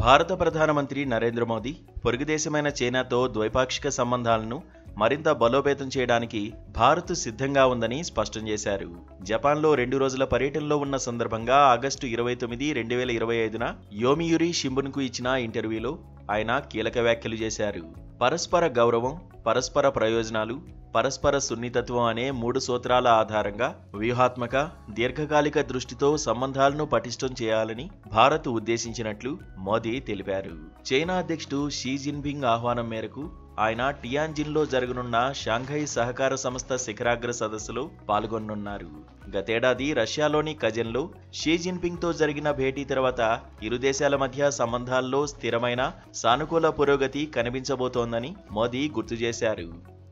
భారత ప్రధానమంత్రి నరేంద్ర మోదీ పొరుగుదేశమైన చైనాతో ద్వైపాక్షిక సంబంధాలను మరింత బలోపేతం చేయడానికి భారత్ సిద్ధంగా ఉందని స్పష్టం చేశారు. జపాన్లో 2 రోజుల పర్యటనలో ఉన్న సందర్భంగా ఆగస్టు 29, 2025న యోమియురి షింబున్కు ఇచ్చిన ఇంటర్వ్యూలో ఆయన కీలక వ్యాఖ్యలు చేశారు. పరస్పర గౌరవం, పరస్పర ప్రయోజనాలు, పరస్పర సున్నితత్వం అనే 3 సూత్రాల ఆధారంగా వ్యూహాత్మక, దీర్ఘకాలిక దృష్టితో సంబంధాలను పటిష్టం చేయాలని భారత్ ఉద్దేశించినట్లు మోదీ తెలిపారు. చైనా అధ్యక్షుడు షీ జిన్పింగ్ ఆహ్వానం మేరకు ఆయన టియాన్జిన్లో జరగనున్న షాంఘై సహకార సంస్థ శిఖరాగ్ర సదస్సులో పాల్గొనున్నారు. గతేడాది రష్యాలోని కజన్లో షీ జిన్పింగ్తో జరిగిన భేటీ తర్వాత ఇరు దేశాల మధ్య సంబంధాల్లో స్థిరమైన, సానుకూల పురోగతి కనిపించబోతోందని మోదీ గుర్తు చేశారు.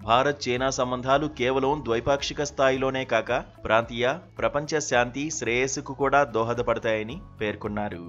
భారత్ చైనా సంబంధాలు కేవలం ద్వైపాక్షిక స్థాయిలోనే కాక ప్రాంతీయ, ప్రపంచ శాంతి, శ్రేయస్సుకు కూడా దోహదపడతాయని పేర్కొన్నారు.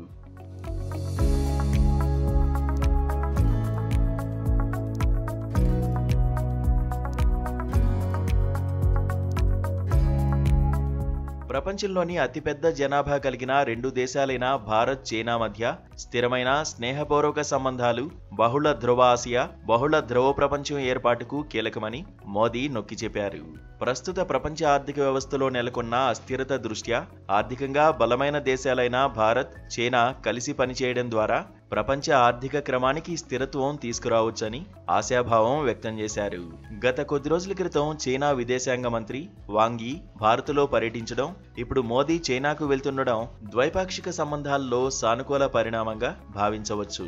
ప్రపంచంలోని అతిపెద్ద జనాభా కలిగిన 2 దేశాలైన భారత్, చైనా మధ్య స్థిరమైన, స్నేహపూర్వక సంబంధాలు బహుళ ధ్రువ ఆసియా, బహుళ ధ్రువ ప్రపంచం ఏర్పాటుకు కీలకమని మోదీ నొక్కి చెప్పారు. ప్రస్తుత ప్రపంచ ఆర్థిక వ్యవస్థలో నెలకొన్న అస్థిరత దృష్ట్యా ఆర్థికంగా బలమైన దేశాలైన భారత్, చైనా కలిసి పనిచేయడం ద్వారా ప్రపంచ ఆర్థిక క్రమానికి స్థిరత్వం తీసుకురావచ్చని ఆశాభావం వ్యక్తం చేశారు. గత కొద్ది రోజుల క్రితం చైనా విదేశాంగ మంత్రి వాంగ్ యీ భారత్లో పర్యటించడం, ఇప్పుడు మోదీ చైనాకు వెళ్తుండడం ద్వైపాక్షిక సంబంధాల్లో సానుకూల పరిణామంగా భావించవచ్చు.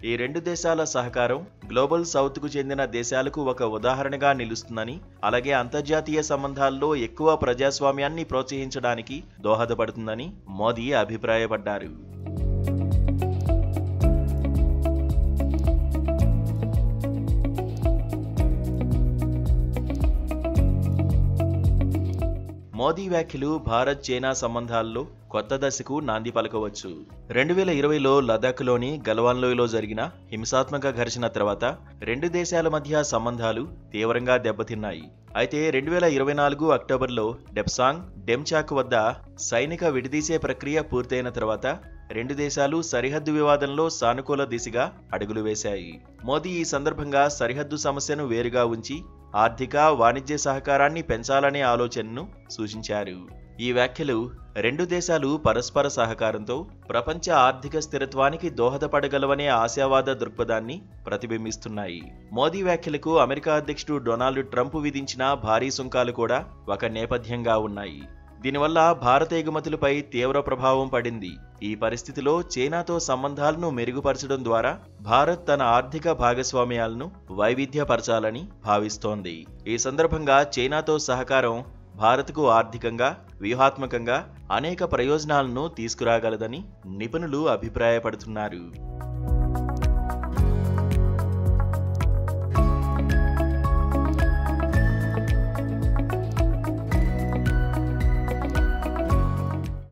ఈ 2 దేశాల సహకారం గ్లోబల్ సౌత్కు చెందిన దేశాలకు ఒక ఉదాహరణగా నిలుస్తుందని, అలాగే అంతర్జాతీయ సంబంధాల్లో ఎక్కువ ప్రజాస్వామ్యాన్ని ప్రోత్సహించడానికి దోహదపడుతుందని మోదీ అభిప్రాయపడ్డారు. మోదీ వ్యాఖ్యలు భారత్, చైనా సంబంధాల్లో కొత్త దశకు నాంది పలకవచ్చు. 2020లో లదాఖ్లోని గల్వాన్ లోయలో జరిగిన హింసాత్మక ఘర్షణ తర్వాత 2 దేశాల మధ్య సంబంధాలు తీవ్రంగా దెబ్బతిన్నాయి. అయితే 2024 అక్టోబర్లో డెప్సాంగ్, డెమ్చాక్ వద్ద సైనిక విడదీసే ప్రక్రియ పూర్తయిన తర్వాత 2 దేశాలు సరిహద్దు వివాదంలో సానుకూల దిశగా అడుగులు వేశాయి. మోదీ ఈ సందర్భంగా సరిహద్దు సమస్యను వేరుగా ఉంచి ఆర్థిక, వాణిజ్య సహకారాన్ని పెంచాలనే ఆలోచనను సూచించారు. ఈ వ్యాఖ్యలు 2 దేశాలు పరస్పర సహకారంతో ప్రపంచ ఆర్థిక స్థిరత్వానికి దోహదపడగలవనే ఆశావాద దృక్పథాన్ని ప్రతిబింబిస్తున్నాయి. మోదీ వ్యాఖ్యలకు అమెరికా అధ్యక్షుడు డొనాల్డ్ ట్రంప్ విధించిన భారీ సుంకాలు కూడా ఒక నేపథ్యంగా ఉన్నాయి. దీనివల్ల భారత ఎగుమతులపై తీవ్ర ప్రభావం పడింది. ఈ పరిస్థితిలో చైనాతో సంబంధాలను మెరుగుపరచడం ద్వారా భారత్ తన ఆర్థిక భాగస్వామ్యాలను వైవిధ్యపరచాలని భావిస్తోంది. ఈ సందర్భంగా చైనాతో సహకారం భారత్కు ఆర్థికంగా, వ్యూహాత్మకంగా అనేక ప్రయోజనాలను తీసుకురాగలదని నిపుణులు అభిప్రాయపడుతున్నారు.